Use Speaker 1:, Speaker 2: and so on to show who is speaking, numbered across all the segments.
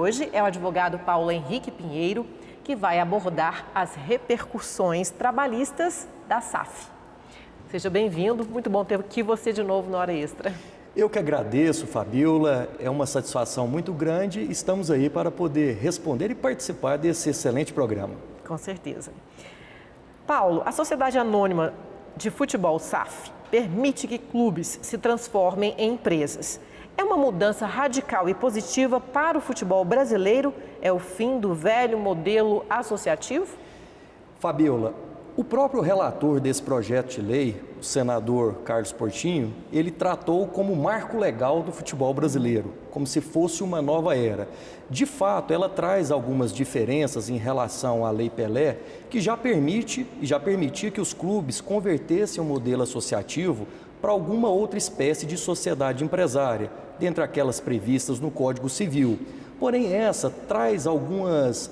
Speaker 1: hoje é o advogado Paulo Henrique Pinheiro, que vai abordar as repercussões trabalhistas da SAF. Seja bem-vindo, muito bom ter aqui você de novo no Hora Extra.
Speaker 2: Eu que agradeço, Fabiola, é uma satisfação muito grande. Estamos aí para poder responder e participar desse excelente programa.
Speaker 1: Com certeza. Paulo, a Sociedade Anônima de Futebol SAF permite que clubes se transformem em empresas. É uma mudança radical e positiva para o futebol brasileiro? É o fim do velho modelo associativo?
Speaker 2: Fabiola, o próprio relator desse projeto de lei, o senador Carlos Portinho, ele tratou como marco legal do futebol brasileiro, como se fosse uma nova era. De fato, ela traz algumas diferenças em relação à Lei Pelé, que já permitia que os clubes convertessem o modelo associativo para alguma outra espécie de sociedade empresária, dentre aquelas previstas no Código Civil. Porém, essa traz algumas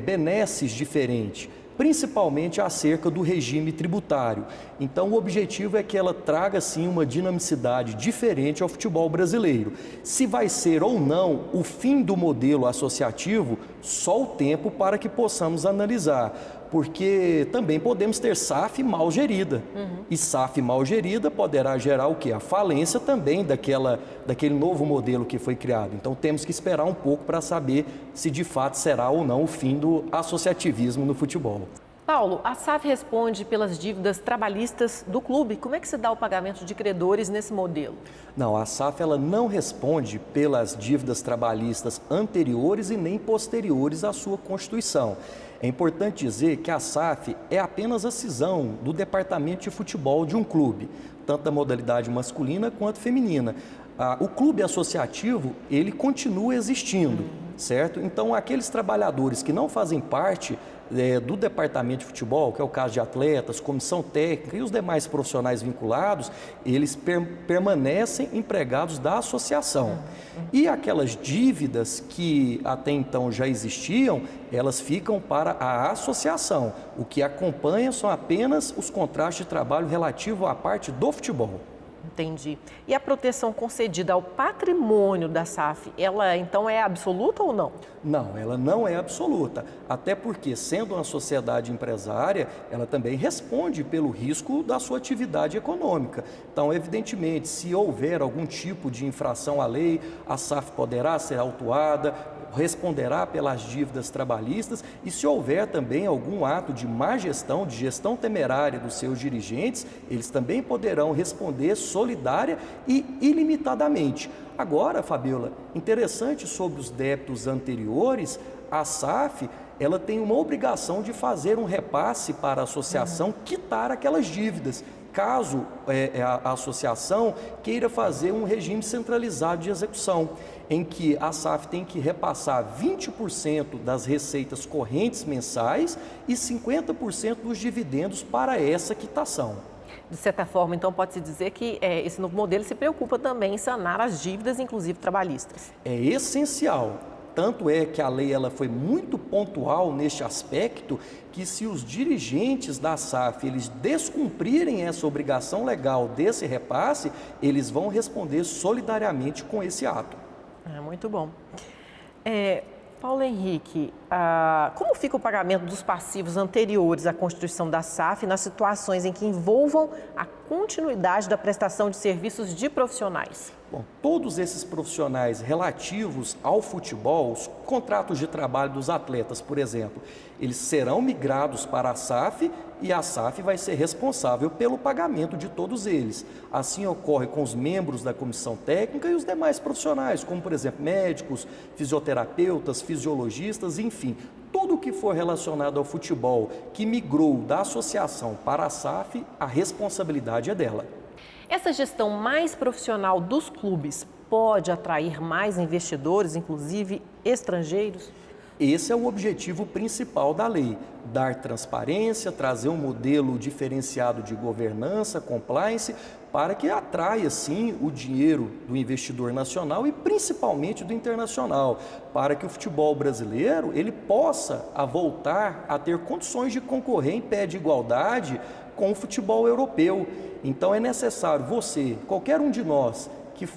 Speaker 2: benesses diferentes, principalmente acerca do regime tributário. Então, o objetivo é que ela traga, sim, uma dinamicidade diferente ao futebol brasileiro. Se vai ser ou não o fim do modelo associativo, só o tempo para que possamos analisar. Porque também podemos ter SAF mal gerida. E SAF mal gerida poderá gerar o quê? A falência também daquele novo modelo que foi criado. Então temos que esperar um pouco para saber se de fato será ou não o fim do associativismo no futebol.
Speaker 1: Paulo, a SAF responde pelas dívidas trabalhistas do clube. Como é que se dá o pagamento de credores nesse modelo?
Speaker 2: Não, a SAF ela não responde pelas dívidas trabalhistas anteriores e nem posteriores à sua constituição. É importante dizer que a SAF é apenas a cisão do departamento de futebol de um clube, tanto da modalidade masculina quanto feminina. O clube associativo, ele continua existindo, certo? Então, aqueles trabalhadores que não fazem parte do departamento de futebol, que é o caso de atletas, comissão técnica e os demais profissionais vinculados, eles permanecem empregados da associação. E aquelas dívidas que até então já existiam, elas ficam para a associação. O que acompanha são apenas os contratos de trabalho relativo à parte do futebol.
Speaker 1: Entendi. E a proteção concedida ao patrimônio da SAF, ela então é absoluta ou não?
Speaker 2: Não, ela não é absoluta. Até porque, sendo uma sociedade empresária, ela também responde pelo risco da sua atividade econômica. Então, evidentemente, se houver algum tipo de infração à lei, a SAF poderá ser autuada, responderá pelas dívidas trabalhistas e se houver também algum ato de má gestão, de gestão temerária dos seus dirigentes, eles também poderão responder solidária e ilimitadamente. Agora, Fabiola, interessante sobre os débitos anteriores, a SAF ela tem uma obrigação de fazer um repasse para a associação, quitar aquelas dívidas. Caso a associação queira fazer um regime centralizado de execução, em que a SAF tem que repassar 20% das receitas correntes mensais e 50% dos dividendos para essa quitação.
Speaker 1: De certa forma, então, pode-se dizer que esse novo modelo se preocupa também em sanar as dívidas, inclusive trabalhistas.
Speaker 2: É essencial. Tanto é que a lei ela foi muito pontual neste aspecto, que se os dirigentes da SAF eles descumprirem essa obrigação legal desse repasse, eles vão responder solidariamente com esse ato.
Speaker 1: Muito bom. Paulo Henrique, como fica o pagamento dos passivos anteriores à constituição da SAF nas situações em que envolvam a continuidade da prestação de serviços de profissionais?
Speaker 2: Bom, todos esses profissionais relativos ao futebol, os contratos de trabalho dos atletas, por exemplo, eles serão migrados para a SAF e a SAF vai ser responsável pelo pagamento de todos eles. Assim ocorre com os membros da comissão técnica e os demais profissionais, como, por exemplo, médicos, fisioterapeutas, fisiologistas, enfim. Tudo que for relacionado ao futebol que migrou da associação para a SAF, a responsabilidade é dela.
Speaker 1: Essa gestão mais profissional dos clubes pode atrair mais investidores, inclusive estrangeiros?
Speaker 2: Esse é o objetivo principal da lei, dar transparência, trazer um modelo diferenciado de governança, compliance, para que atraia, sim, o dinheiro do investidor nacional e principalmente do internacional, para que o futebol brasileiro ele possa voltar a ter condições de concorrer em pé de igualdade com o futebol europeu. Então é necessário qualquer um de nós, que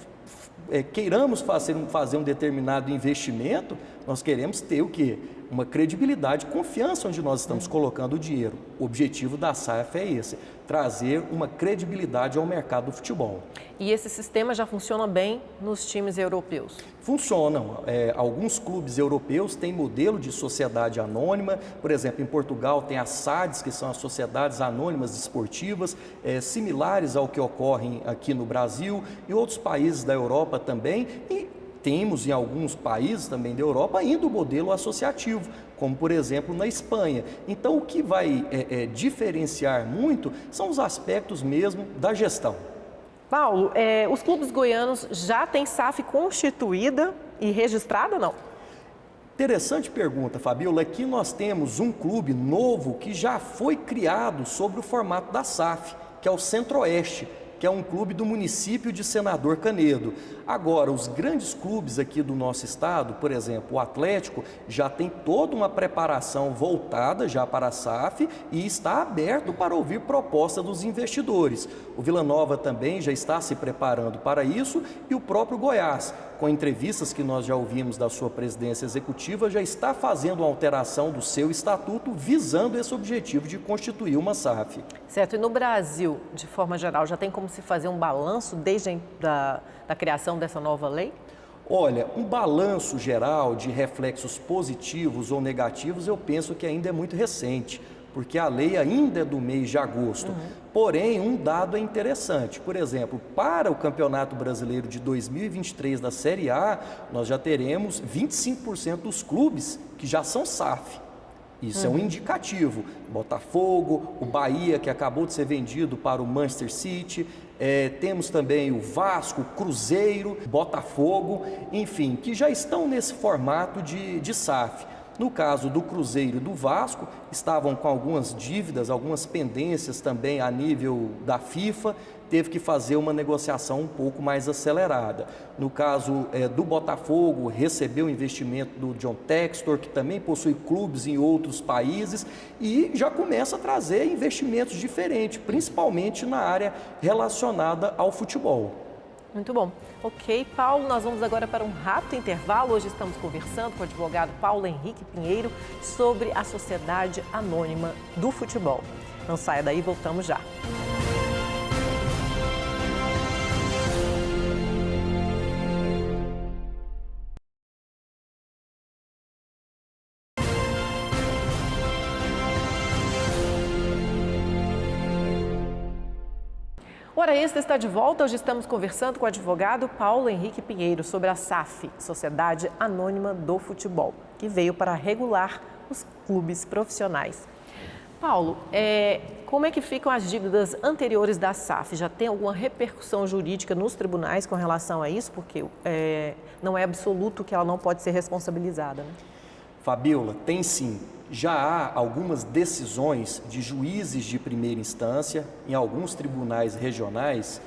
Speaker 2: queiramos fazer um determinado investimento, Nós queremos ter o quê? Uma credibilidade, confiança onde nós estamos colocando o dinheiro. O objetivo da SAF é esse, trazer uma credibilidade ao mercado do futebol.
Speaker 1: E esse sistema já funciona bem nos times europeus?
Speaker 2: Funcionam. Alguns clubes europeus têm modelo de sociedade anônima. Por exemplo, em Portugal tem as SADs, que são as sociedades anônimas desportivas, similares ao que ocorrem aqui no Brasil e outros países da Europa também. E temos em alguns países também da Europa ainda o modelo associativo, como por exemplo na Espanha. Então o que vai diferenciar muito são os aspectos mesmo da gestão.
Speaker 1: Paulo, os clubes goianos já têm SAF constituída e registrada, não?
Speaker 2: Interessante pergunta, Fabiola. Aqui nós temos um clube novo que já foi criado sobre o formato da SAF, que é o Centro-Oeste, que é um clube do município de Senador Canedo. Agora, os grandes clubes aqui do nosso estado, por exemplo, o Atlético, já tem toda uma preparação voltada já para a SAF e está aberto para ouvir proposta dos investidores. O Vila Nova também já está se preparando para isso e o próprio Goiás, com entrevistas que nós já ouvimos da sua presidência executiva, já está fazendo uma alteração do seu estatuto visando esse objetivo de constituir uma SAF.
Speaker 1: Certo. E no Brasil, de forma geral, já tem como se fazer um balanço desde da criação dessa nova lei?
Speaker 2: Olha, um balanço geral de reflexos positivos ou negativos, eu penso que ainda é muito recente, porque a lei ainda é do mês de agosto. Porém, um dado é interessante. Por exemplo, para o Campeonato Brasileiro de 2023 da Série A, nós já teremos 25% dos clubes que já são SAF. Isso é um indicativo. Botafogo, o Bahia, que acabou de ser vendido para o Manchester City, temos também o Vasco, Cruzeiro, Botafogo, enfim, que já estão nesse formato de SAF. No caso do Cruzeiro e do Vasco, estavam com algumas dívidas, algumas pendências também a nível da FIFA, teve que fazer uma negociação um pouco mais acelerada. No caso do Botafogo, recebeu o investimento do John Textor, que também possui clubes em outros países, e já começa a trazer investimentos diferentes, principalmente na área relacionada ao futebol.
Speaker 1: Muito bom. Ok, Paulo, nós vamos agora para um rápido intervalo. Hoje estamos conversando com o advogado Paulo Henrique Pinheiro sobre a Sociedade Anônima do Futebol. Não saia daí, voltamos já. Hora Extra está de volta. Hoje estamos conversando com o advogado Paulo Henrique Pinheiro sobre a SAF, Sociedade Anônima do Futebol, que veio para regular os clubes profissionais. Paulo, como é que ficam as dívidas anteriores da SAF? Já tem alguma repercussão jurídica nos tribunais com relação a isso? Porque não é absoluto que ela não pode ser responsabilizada, né?
Speaker 2: Fabiola, tem sim. Já há algumas decisões de juízes de primeira instância em alguns tribunais regionais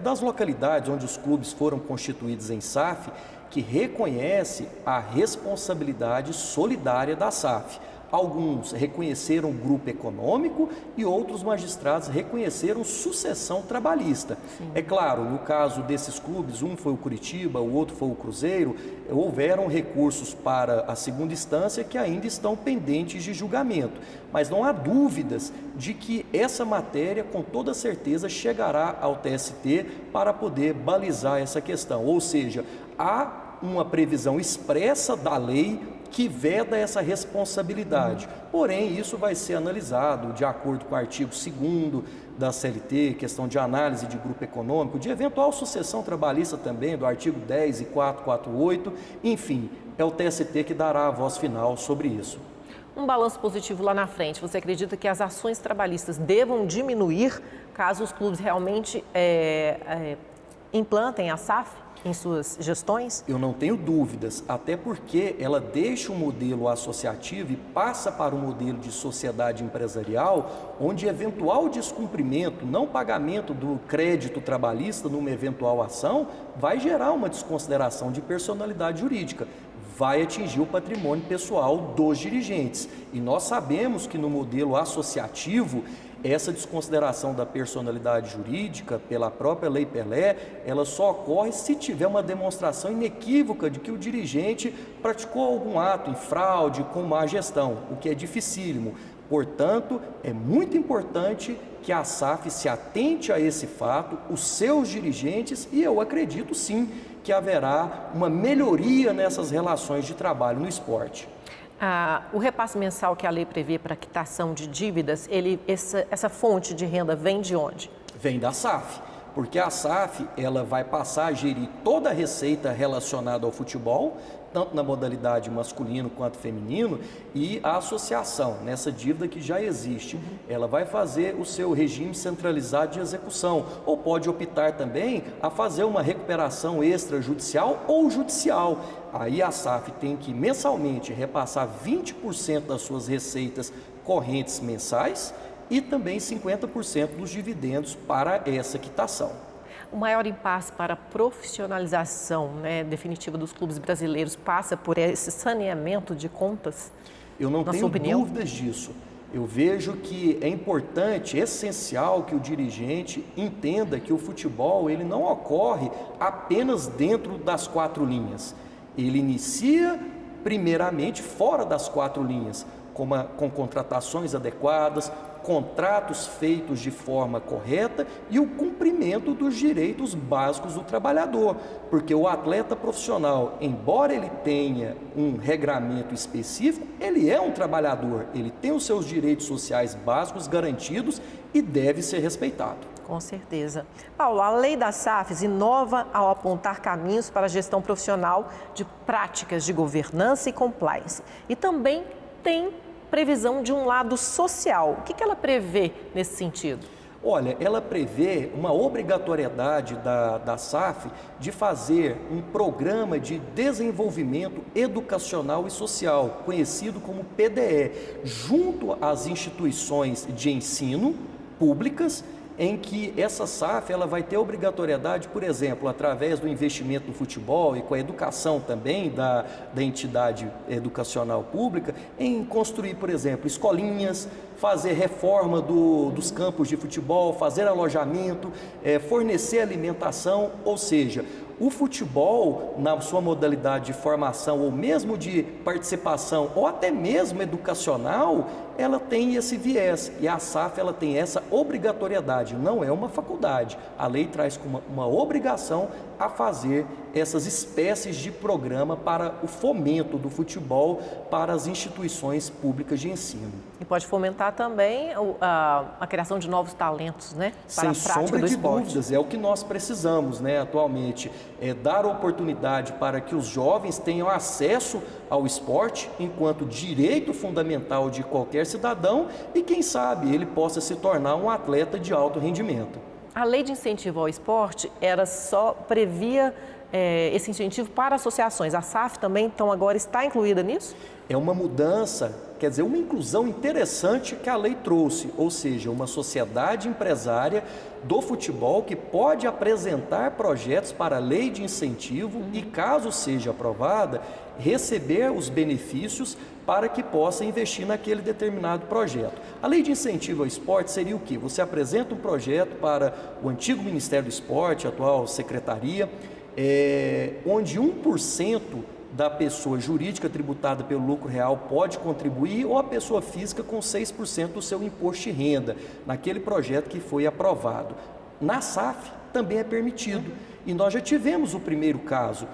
Speaker 2: das localidades onde os clubes foram constituídos em SAF, que reconhece a responsabilidade solidária da SAF. Alguns reconheceram grupo econômico e outros magistrados reconheceram sucessão trabalhista. Sim. É claro, no caso desses clubes, um foi o Curitiba, o outro foi o Cruzeiro, houveram recursos para a segunda instância que ainda estão pendentes de julgamento. Mas não há dúvidas de que essa matéria, com toda certeza, chegará ao TST para poder balizar essa questão. Ou seja, há uma previsão expressa da lei que veda essa responsabilidade. Porém, isso vai ser analisado de acordo com o artigo 2º da CLT, questão de análise de grupo econômico, de eventual sucessão trabalhista também, do artigo 10 e 448, enfim, é o TST que dará a voz final sobre isso.
Speaker 1: Um balanço positivo lá na frente, você acredita que as ações trabalhistas devam diminuir caso os clubes realmente implantem a SAF em suas gestões?
Speaker 2: Eu não tenho dúvidas, até porque ela deixa o modelo associativo e passa para o modelo de sociedade empresarial, onde eventual descumprimento, não pagamento do crédito trabalhista numa eventual ação, vai gerar uma desconsideração de personalidade jurídica, vai atingir o patrimônio pessoal dos dirigentes. E nós sabemos que no modelo associativo, essa desconsideração da personalidade jurídica pela própria Lei Pelé, ela só ocorre se tiver uma demonstração inequívoca de que o dirigente praticou algum ato em fraude, com má gestão, o que é dificílimo. Portanto, é muito importante que a SAF se atente a esse fato, os seus dirigentes, e eu acredito sim que haverá uma melhoria nessas relações de trabalho no esporte.
Speaker 1: O repasse mensal que a lei prevê para quitação de dívidas, essa fonte de renda vem de onde?
Speaker 2: Vem da SAF, porque a SAF ela vai passar a gerir toda a receita relacionada ao futebol, tanto na modalidade masculino quanto feminino, e a associação, nessa dívida que já existe, ela vai fazer o seu regime centralizado de execução, ou pode optar também a fazer uma recuperação extrajudicial ou judicial. Aí a SAF tem que mensalmente repassar 20% das suas receitas correntes mensais e também 50% dos dividendos para essa quitação.
Speaker 1: O maior impasse para a profissionalização, definitiva dos clubes brasileiros passa por esse saneamento de contas?
Speaker 2: Eu não tenho dúvidas disso. Eu vejo que é importante, essencial que o dirigente entenda que o futebol ele não ocorre apenas dentro das 4 linhas. Ele inicia primeiramente fora das 4 linhas, com contratações adequadas, contratos feitos de forma correta e o cumprimento dos direitos básicos do trabalhador, porque o atleta profissional, embora ele tenha um regramento específico, ele é um trabalhador, ele tem os seus direitos sociais básicos garantidos e deve ser respeitado.
Speaker 1: Com certeza. Paulo, a lei das SAFs inova ao apontar caminhos para a gestão profissional de práticas de governança e compliance. E também tem previsão de um lado social. O que ela prevê nesse sentido?
Speaker 2: Olha, ela prevê uma obrigatoriedade da SAF de fazer um programa de desenvolvimento educacional e social, conhecido como PDE, junto às instituições de ensino públicas, em que essa SAF ela vai ter obrigatoriedade, por exemplo, através do investimento no futebol e com a educação também da entidade educacional pública, em construir, por exemplo, escolinhas, fazer reforma dos campos de futebol, fazer alojamento, fornecer alimentação, ou seja, o futebol, na sua modalidade de formação ou mesmo de participação ou até mesmo educacional, ela tem esse viés e a SAF ela tem essa obrigatoriedade, não é uma faculdade. A lei traz como uma obrigação a fazer essas espécies de programa para o fomento do futebol para as instituições públicas de ensino.
Speaker 1: E pode fomentar também a criação de novos talentos, para
Speaker 2: Sem
Speaker 1: a prática
Speaker 2: sombra
Speaker 1: do
Speaker 2: de
Speaker 1: esporte.
Speaker 2: dúvidas, é o que nós precisamos, atualmente, dar oportunidade para que os jovens tenham acesso ao esporte enquanto direito fundamental de qualquer cidadão e quem sabe ele possa se tornar um atleta de alto rendimento.
Speaker 1: A lei de incentivo ao esporte previa esse incentivo para associações. A SAF também, então, agora está incluída nisso?
Speaker 2: É uma mudança, quer dizer, uma inclusão interessante que a lei trouxe, ou seja, uma sociedade empresária do futebol que pode apresentar projetos para a lei de incentivo e, caso seja aprovada, receber os benefícios para que possa investir naquele determinado projeto. A lei de incentivo ao esporte seria o quê? Você apresenta um projeto para o antigo Ministério do Esporte, atual Secretaria, onde 1% da pessoa jurídica tributada pelo lucro real pode contribuir ou a pessoa física com 6% do seu imposto de renda, naquele projeto que foi aprovado. Na SAF também é permitido. E nós já tivemos o primeiro caso.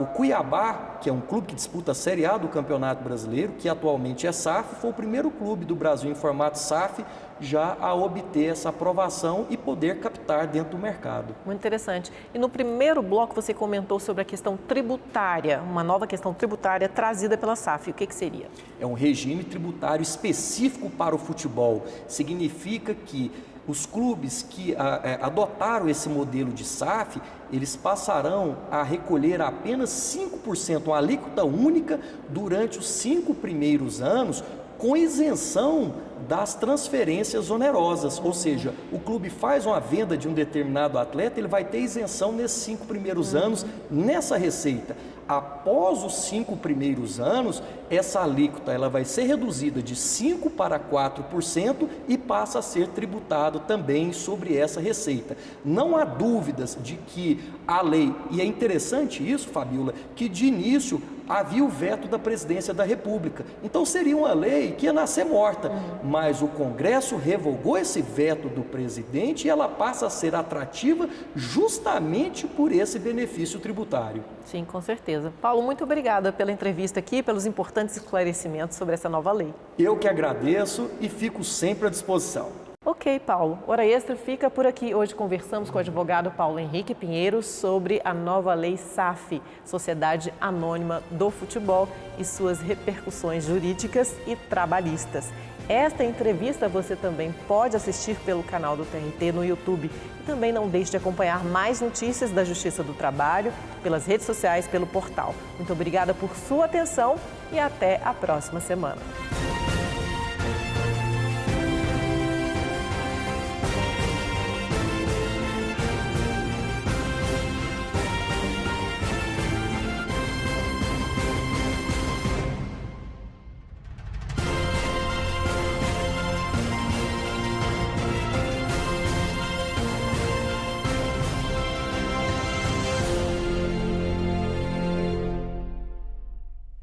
Speaker 2: O Cuiabá, que é um clube que disputa a Série A do Campeonato Brasileiro, que atualmente é SAF, foi o primeiro clube do Brasil em formato SAF já a obter essa aprovação e poder captar dentro do mercado.
Speaker 1: Muito interessante. E no primeiro bloco você comentou sobre a questão tributária, uma nova questão tributária trazida pela SAF. O que seria?
Speaker 2: É um regime tributário específico para o futebol. Significa que os clubes que adotaram esse modelo de SAF, eles passarão a recolher apenas 5%, uma alíquota única, durante os 5 primeiros anos, com isenção das transferências onerosas, ou seja, o clube faz uma venda de um determinado atleta, ele vai ter isenção nesses 5 primeiros anos nessa receita. Após os 5 primeiros anos, essa alíquota ela vai ser reduzida de 5% para 4% e passa a ser tributado também sobre essa receita. Não há dúvidas de que a lei, e é interessante isso, Fabíola, que de início havia o veto da Presidência da República. Então seria uma lei que ia nascer morta, mas o Congresso revogou esse veto do presidente e ela passa a ser atrativa justamente por esse benefício tributário.
Speaker 1: Sim, com certeza. Paulo, muito obrigada pela entrevista aqui, pelos importantes esclarecimentos sobre essa nova lei.
Speaker 2: Eu que agradeço e fico sempre à disposição.
Speaker 1: Ok, Paulo. Hora Extra fica por aqui. Hoje conversamos com o advogado Paulo Henrique Pinheiro sobre a nova lei SAF, Sociedade Anônima do Futebol, e suas repercussões jurídicas e trabalhistas. Esta entrevista você também pode assistir pelo canal do TRT no YouTube. E também não deixe de acompanhar mais notícias da Justiça do Trabalho pelas redes sociais, pelo portal. Muito obrigada por sua atenção e até a próxima semana.